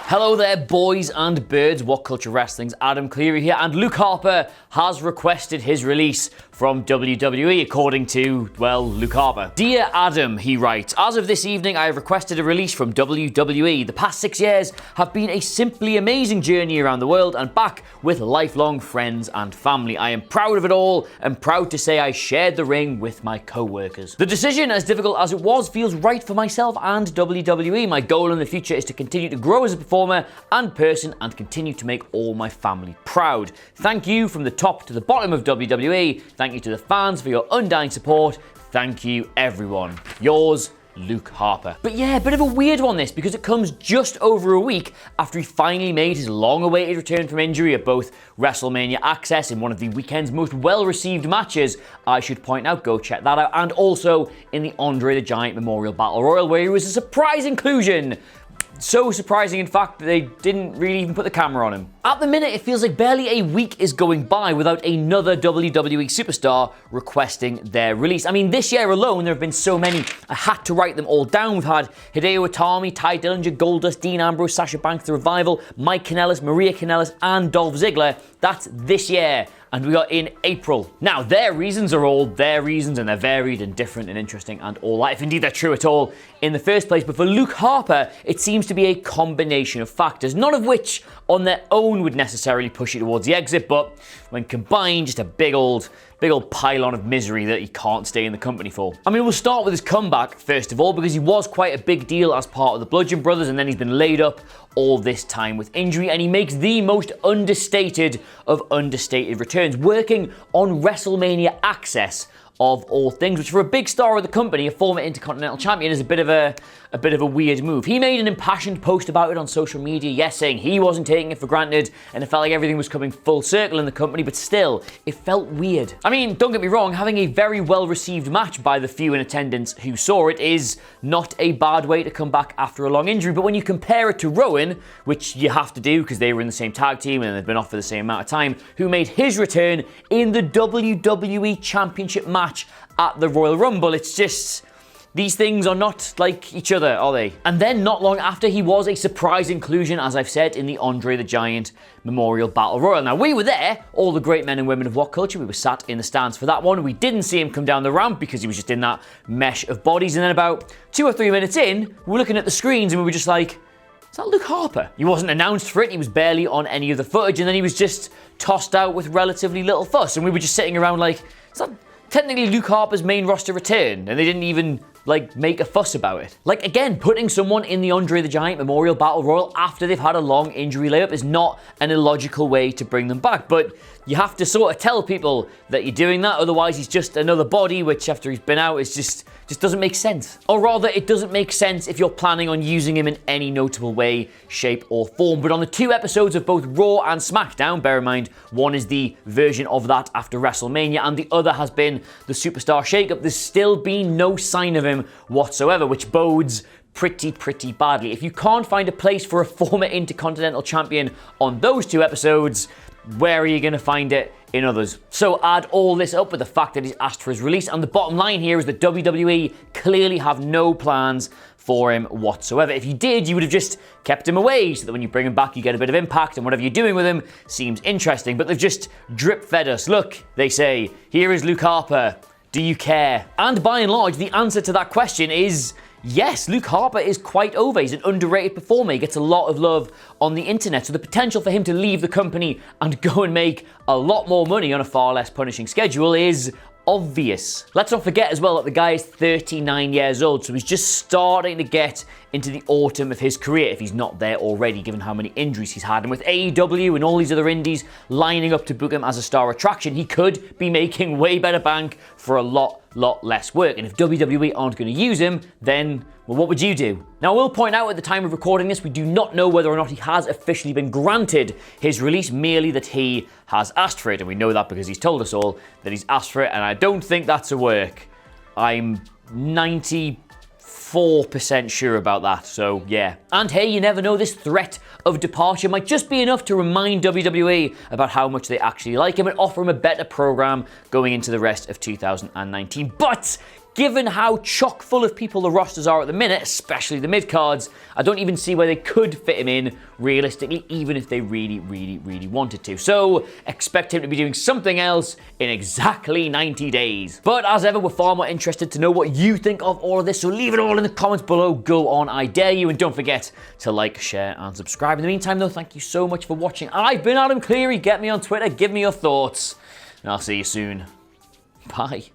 Hello there, boys and birds. WhatCulture Wrestling's Adam Cleary here, and Luke Harper has requested his release from WWE, according to, well, Luke Harper. Dear Adam, he writes, as of this evening, I have requested a release from WWE. The past 6 years have been a simply amazing journey around the world and back with lifelong friends and family. I am proud of it all and proud to say I shared the ring with my co-workers. The decision, as difficult as it was, feels right for myself and WWE. My goal in the future is to continue to grow as a performer and person and continue to make all my family proud. Thank you from the top to the bottom of WWE. Thank you to the fans for your undying support. Thank you, everyone. Yours, Luke Harper. But yeah, a bit of a weird one this, because it comes just over a week after he finally made his long-awaited return from injury at both WrestleMania Access in one of the weekend's most well-received matches. I should point out, go check that out, and also in the Andre the Giant Memorial Battle Royal, where he was a surprise inclusion. So surprising, in fact, that they didn't really even put the camera on him. At the minute, it feels like barely a week is going by without another WWE superstar requesting their release. I mean, this year alone, there have been so many, I had to write them all down. We've had Hideo Itami, Ty Dillinger, Goldust, Dean Ambrose, Sasha Banks, The Revival, Mike Kanellis, Maria Kanellis, and Dolph Ziggler. That's this year. And we are in April. Now, their reasons are all their reasons, and they're varied and different and interesting and all that, if indeed they're true at all in the first place. But for Luke Harper, it seems to be a combination of factors, none of which on their own would necessarily push you towards the exit, but when combined, just a big old pylon of misery that he can't stay in the company for. I mean, we'll start with his comeback, first of all, because he was quite a big deal as part of the Bludgeon Brothers, and then he's been laid up all this time with injury, and he makes the most understated of understated returns, working on WrestleMania Access of all things, which for a big star of the company, a former Intercontinental Champion, is a bit of a weird move. He made an impassioned post about it on social media, yes, saying he wasn't taking it for granted and it felt like everything was coming full circle in the company, but still, it felt weird. I mean, don't get me wrong, having a very well-received match by the few in attendance who saw it is not a bad way to come back after a long injury, but when you compare it to Rowan, which you have to do because they were in the same tag team and they've been off for the same amount of time, who made his return in the WWE Championship match at the Royal Rumble, it's just, these things are not like each other, are they? And then not long after, he was a surprise inclusion, as I've said, in the Andre the Giant Memorial Battle Royal. Now, we were there, all the great men and women of WhatCulture. We were sat in the stands for that one. We didn't see him come down the ramp because he was just in that mesh of bodies. And then about 2 or 3 minutes in, we were looking at the screens and we were just like, is that Luke Harper? He wasn't announced for it. He was barely on any of the footage. And then he was just tossed out with relatively little fuss. And we were just sitting around like, is that technically Luke Harper's main roster return? And they didn't even make a fuss about it. Again, putting someone in the Andre the Giant Memorial Battle Royal after they've had a long injury layup is not an illogical way to bring them back, but you have to sort of tell people that you're doing that, otherwise he's just another body, which after he's been out, is just doesn't make sense. Or rather, it doesn't make sense if you're planning on using him in any notable way, shape, or form. But on the 2 episodes of both Raw and SmackDown, bear in mind, one is the version of that after WrestleMania, and the other has been the Superstar Shakeup, there's still been no sign of him whatsoever, which bodes pretty badly. If you can't find a place for a former Intercontinental Champion on those 2 episodes, where are you going to find it in others? So add all this up with the fact that he's asked for his release, and the bottom line here is that WWE clearly have no plans for him whatsoever. If you did, you would have just kept him away so that when you bring him back, you get a bit of impact and whatever you're doing with him seems interesting. But they've just drip-fed us. Look, they say, here is Luke Harper. Do you care? And by and large, the answer to that question is yes, Luke Harper is quite over. He's an underrated performer. He gets a lot of love on the internet. So the potential for him to leave the company and go and make a lot more money on a far less punishing schedule is obvious. Let's not forget as well that the guy is 39 years old, so he's just starting to get into the autumn of his career, if he's not there already, given how many injuries he's had. And with AEW and all these other indies lining up to book him as a star attraction, he could be making way better bank for a lot less work. And if WWE aren't going to use him, then, well, what would you do? Now, I will point out at the time of recording this, we do not know whether or not he has officially been granted his release, merely that he has asked for it. And we know that because he's told us all that he's asked for it, and I don't think that's a work. I'm 94% sure about that, so yeah. And hey, you never know, this threat of departure might just be enough to remind WWE about how much they actually like him and offer him a better program going into the rest of 2019. But given how chock full of people the rosters are at the minute, especially the mid-cards, I don't even see where they could fit him in realistically, even if they really, really, really wanted to. So expect him to be doing something else in exactly 90 days. But as ever, we're far more interested to know what you think of all of this, so leave it all in the comments below. Go on, I dare you, and don't forget to like, share, and subscribe. In the meantime, though, thank you so much for watching. I've been Adam Cleary. Get me on Twitter, give me your thoughts, and I'll see you soon. Bye.